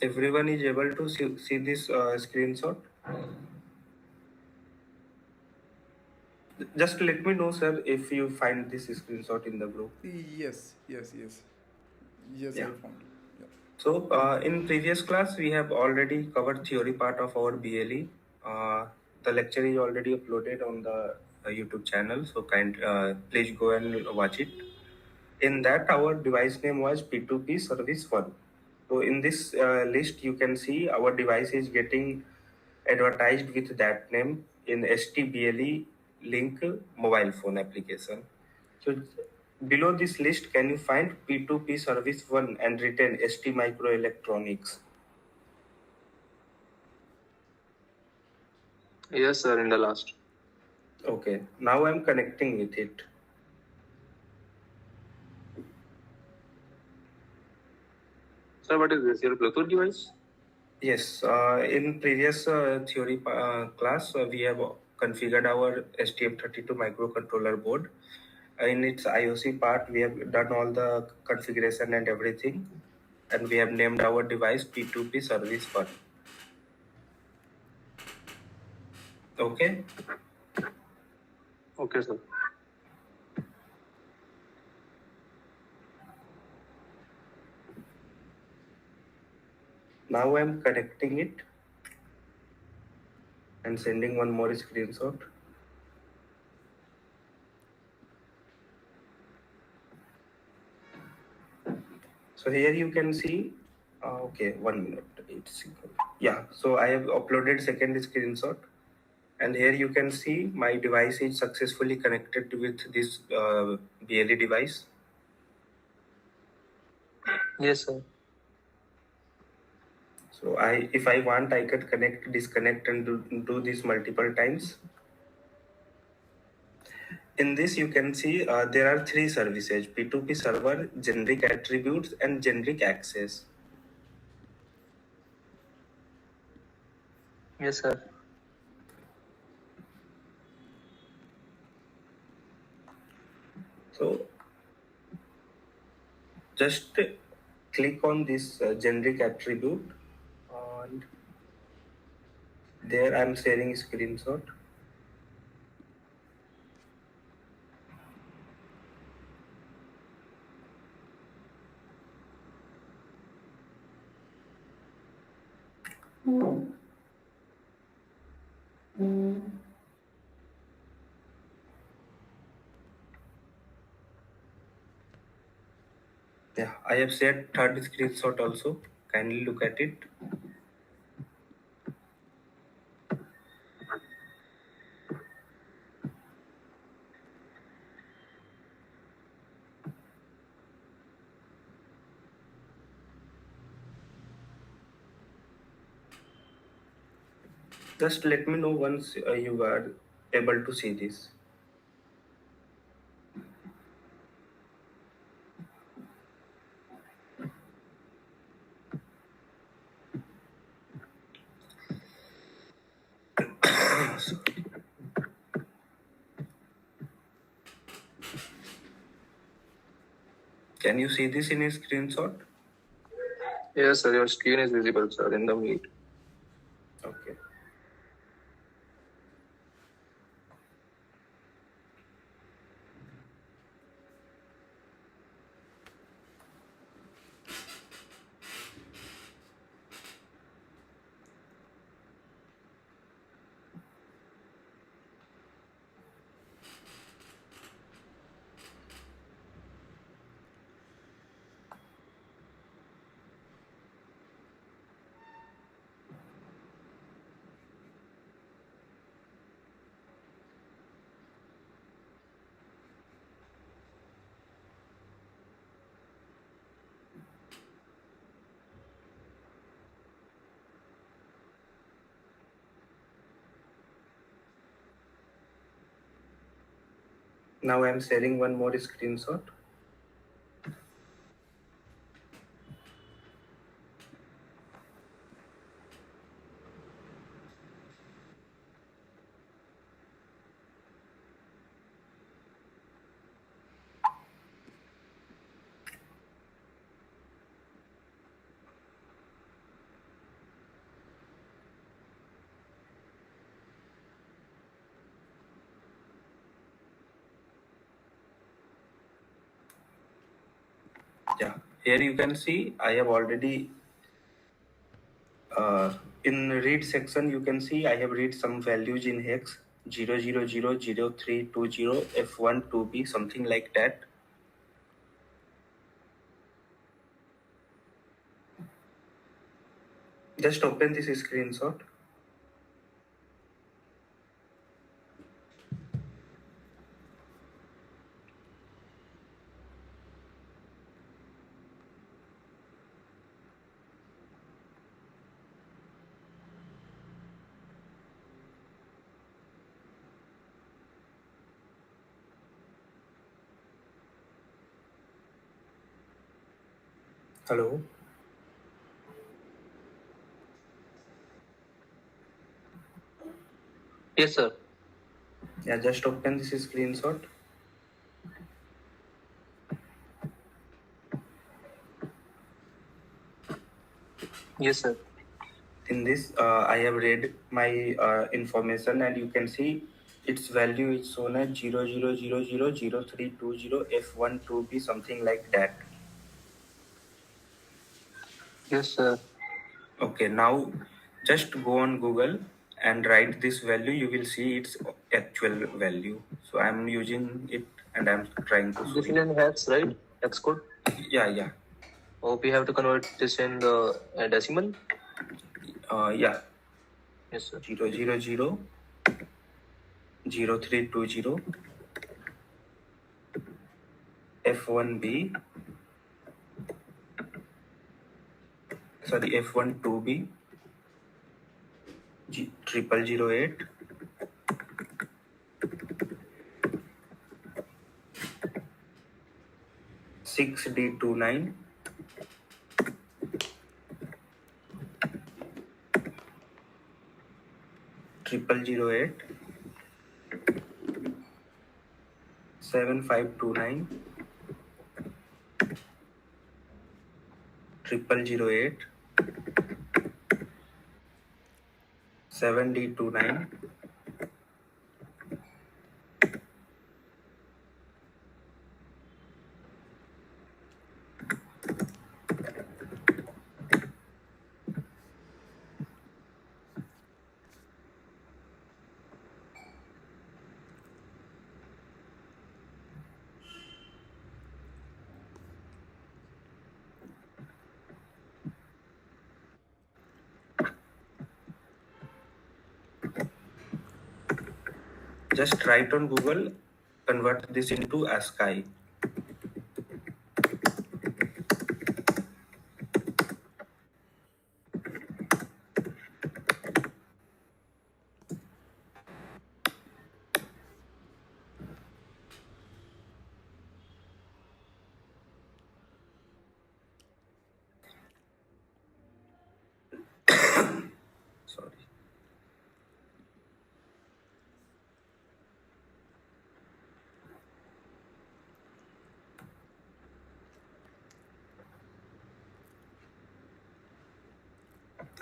Everyone is able to see this screenshot. Just let me know, sir, if you find this screenshot in the group. Yes, yes, yes. Yes, Yeah. I found. Yeah. So in previous class, we have already covered theory part of our BLE. The lecture is already uploaded on the YouTube channel, so please go and watch it. In that, our device name was P2P Service 1. So in this list, you can see our device is getting advertised with that name in STBLE link mobile phone application. So below this list, can you find P2P Service 1 and written ST Microelectronics? Yes, sir, in the last. Okay, now I'm connecting with it. Sir, what is this? Your Bluetooth device? Yes, in previous theory class, we have configured our STM32 microcontroller board. In its IOC part, we have done all the configuration and everything, and we have named our device P2P Service 1. Okay. Okay, sir. Now I'm connecting it and sending one more screenshot. So here you can see, okay, 1 minute, 8 seconds. Yeah, so I have uploaded second screenshot, and here you can see my device is successfully connected with this BLE device. Yes, sir. So if I want, I can connect, disconnect, and do this multiple times. In this, you can see there are three services: P2P server, generic attributes, and generic access. Yes, sir. So just click on this generic attribute, and there I'm sharing screenshot. Yeah, I have shared third screenshot also. Kindly look at it. Just let me know once you are able to see this. Can you see this in a screenshot? Yes, sir. Your screen is visible, sir, in the meet. Okay. Now I'm sharing one more screenshot. Yeah, here you can see I have already in read section you can see I have read some values in hex 0000320 F1 2B something like that. Just open this screenshot. Hello. Yes, sir. Yeah, just open this screenshot. Yes, sir. In this I have read my information and you can see its value is shown as 000000320 F1 2B something like that. Yes, sir. Okay, now just go on Google and write this value. You will see its actual value. So I'm using it and I'm trying to show This is you. in hex, right? Hex code. Yeah, yeah, Oh, we have to convert this in the decimal. yeah. Yes, sir. 0000320 F1B. Sorry, F1 2B. Triple 08 6D29 0008 7529 0008 7D29 Just write on Google, convert this into ASCII. Sorry.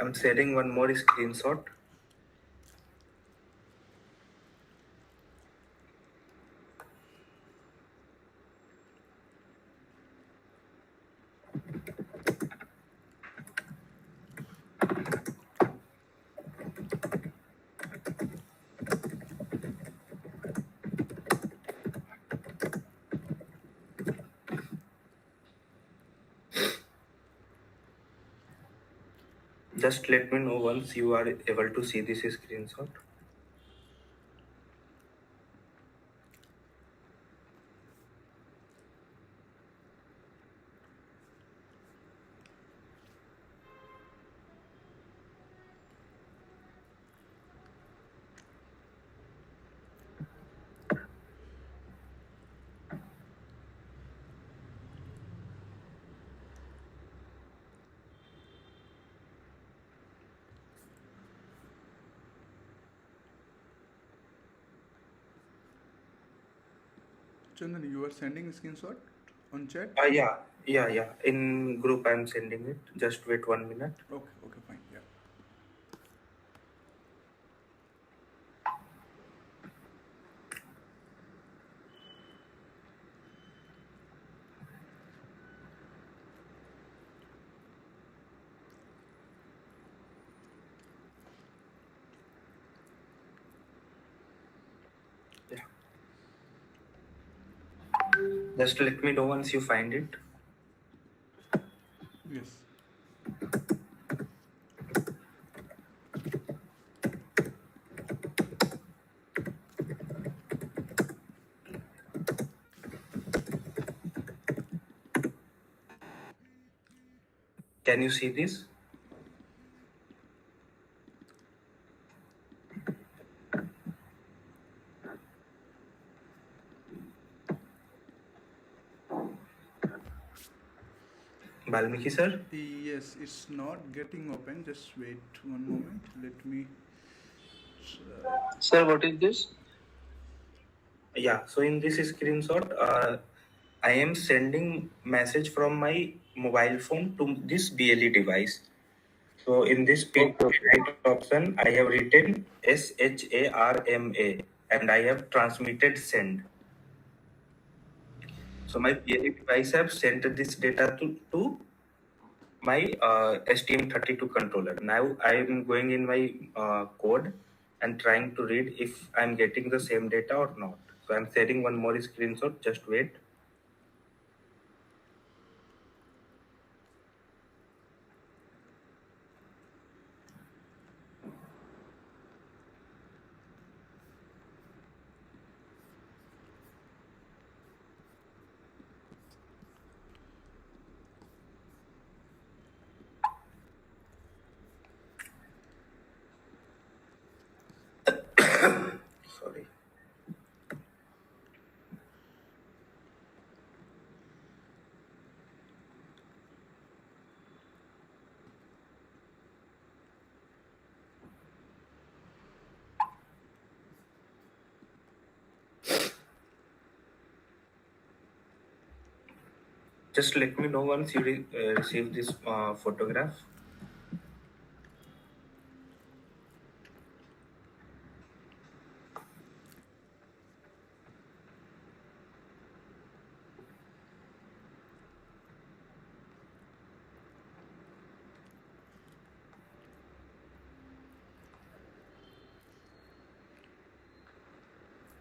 I'm sharing one more screenshot. Just let me know once you are able to see this screenshot. Chandan, you are sending a screenshot on chat? Yeah. In group, I'm sending it. Just wait 1 minute. Okay, fine. Yeah. Just let me know once you find it. Yes. Can you see this? Balmiki sir? Yes, it's not getting open. Just wait one moment. Let me. Sir, what is this? Yeah, so in this screenshot, I am sending message from my mobile phone to this BLE device. So in this Okay, okay. right option, I have written SHARMA and I have transmitted send. So my BLE device have sent this data to my STM32 controller. Now I am going in my code and trying to read if I'm getting the same data or not. So I'm sharing one more screenshot. Just wait. Sorry. Just let me know once you receive this photograph.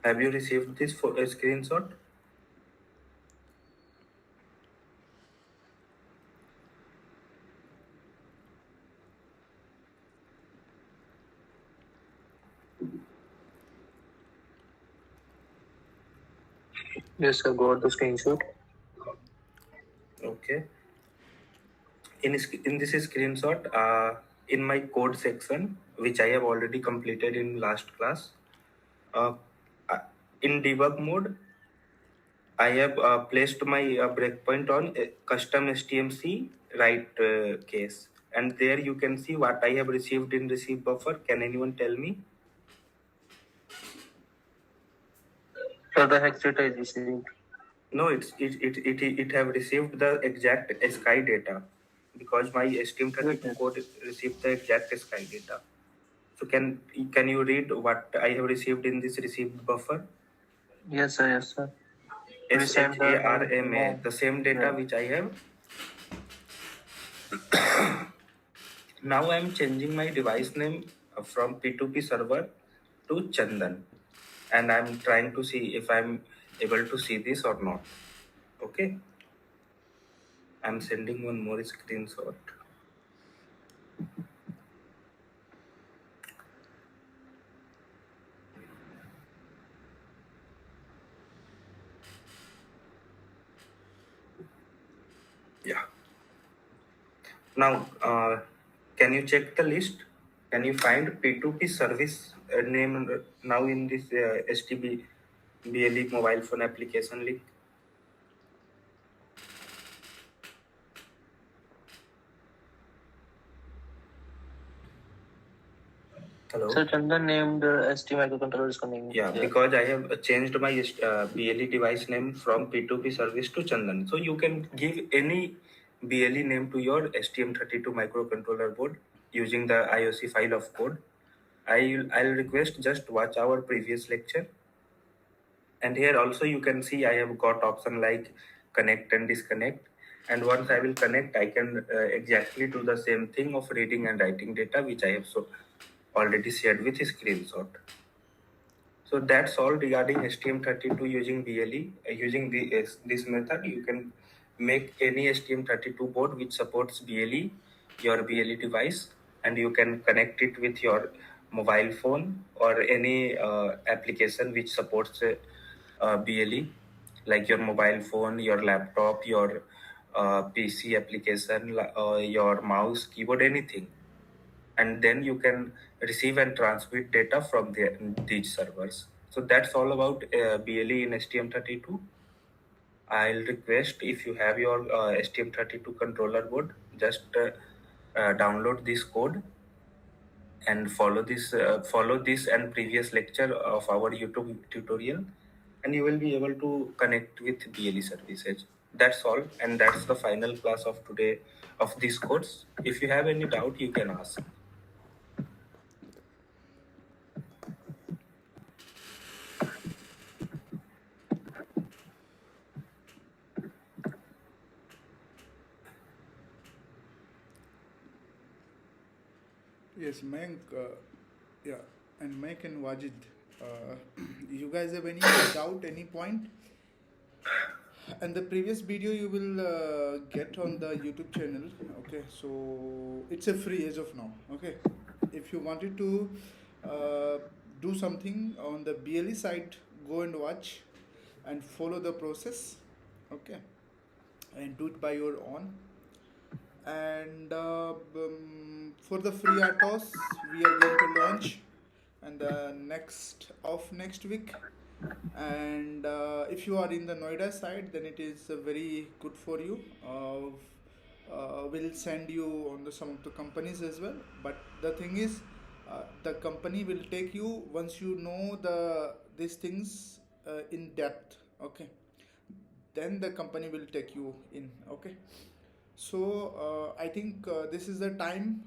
Have you received this screenshot? Yes, sir, got the screenshot. Okay. In this screenshot, in my code section, which I have already completed in last class, uh, uh, in debug mode, I have placed my breakpoint on custom STMC write case, and there you can see what I have received in receive buffer. Can anyone tell me? For the hex data is received. No, it have received the exact SKY data because my STM32 Yes, code received the exact SKY data. So can you read what I have received in this received buffer? yes, sir, yes, sir. We send the SHARMA, the same data yeah. which I have. Now I am changing my device name from P2P server to Chandan, and I'm trying to see if I'm able to see this or not. Okay, I'm sending one more screenshot. Yeah. Now, can you check the list? Can you find P2P service name now in this STB BLE mobile phone application link? Hello? So Chandan named ST microcontroller is coming. Yeah, because I have changed my BLE device name from P2P service to Chandan. So you can give any BLE name to your STM32 microcontroller board using the IOC file of code. I'll request just watch our previous lecture. And here also you can see I have got option like connect and disconnect. And once I will connect, I can exactly do the same thing of reading and writing data, which I have already shared with a screenshot. So that's all regarding STM32 using BLE. Using this method, you can make any STM32 board which supports BLE, your BLE device, and you can connect it with your mobile phone or any application which supports BLE, like your mobile phone, your laptop, your PC application, your mouse, keyboard, anything. And then you can receive and transmit data from these servers. So that's all about BLE in STM32. I'll request, if you have your STM32 controller board, just download this code and follow this and previous lecture of our YouTube tutorial, and you will be able to connect with BLE services. That's all, and that's the final class of today of this course. If you have any doubt, you can ask. Yes, Mayank, yeah, and Mayank and Wajid, you guys have any doubt, any point? And the previous video you will get on the YouTube channel. Okay, so it's a free as of now. Okay, if you wanted to uh, do something on the BLE side, go and watch and follow the process. Okay, and do it by your own. And for the free RTOS, we are going to launch and the next week. And if you are in the Noida side, then it is very good for you. We'll send you on some of the companies as well. But the thing is, the company will take you once you know these things in depth. Okay, then the company will take you in. Okay, so I think this is the time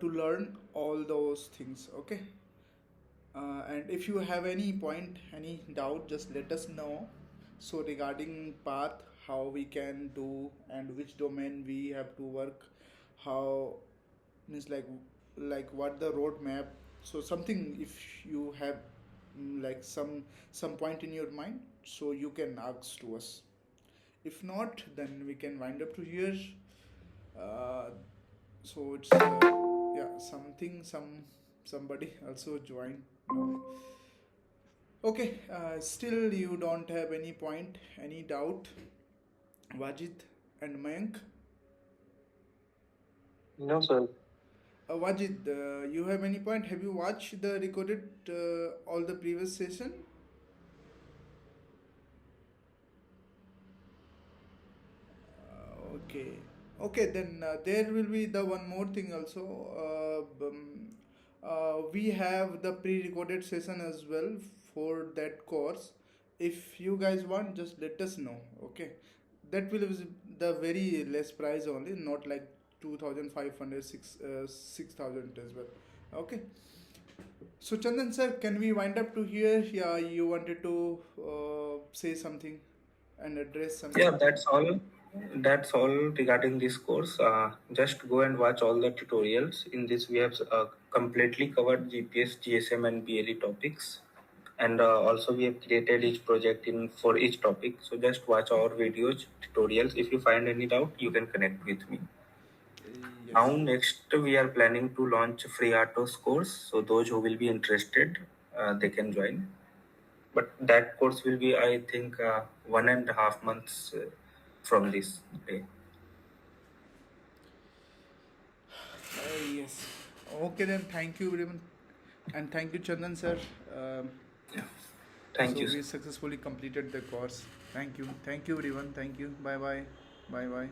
to learn all those things. Okay, and if you have any point, any doubt, just let us know. So regarding path, how we can do and which domain we have to work, how means like what the roadmap. So something, if you have like some point in your mind, so you can ask to us. If not, then we can wind up to here. Uh, so it's yeah, somebody also joined now. Okay, still you don't have any point, any doubt, Wajid and Mayank? No, sir. Wajid, you have any point? Have you watched the recorded all the previous session? Okay. Okay, then there will be the one more thing also. We have the pre-recorded session as well for that course. If you guys want, just let us know. Okay, that will be the very less price only, not like 2,500, 6,000 as well. Okay. So Chandan sir, can we wind up to here? Yeah, you wanted to say something and address something. Yeah, that's all. That's all regarding this course. Just go and watch all the tutorials. In this, we have completely covered GPS, GSM, and BLE topics, and also we have created each project in for each topic. So just watch our videos, tutorials. If you find any doubt, you can connect with me. Yes. Now, next we are planning to launch free RTOS course. So those who will be interested, they can join. But that course will be, I think, 1.5 months from this day. Yes. Okay then. Thank you, everyone, and thank you, Chandan sir. Yeah. Thank So you. we successfully completed the course. Thank you. Thank you, everyone. Thank you. Bye bye. Bye bye.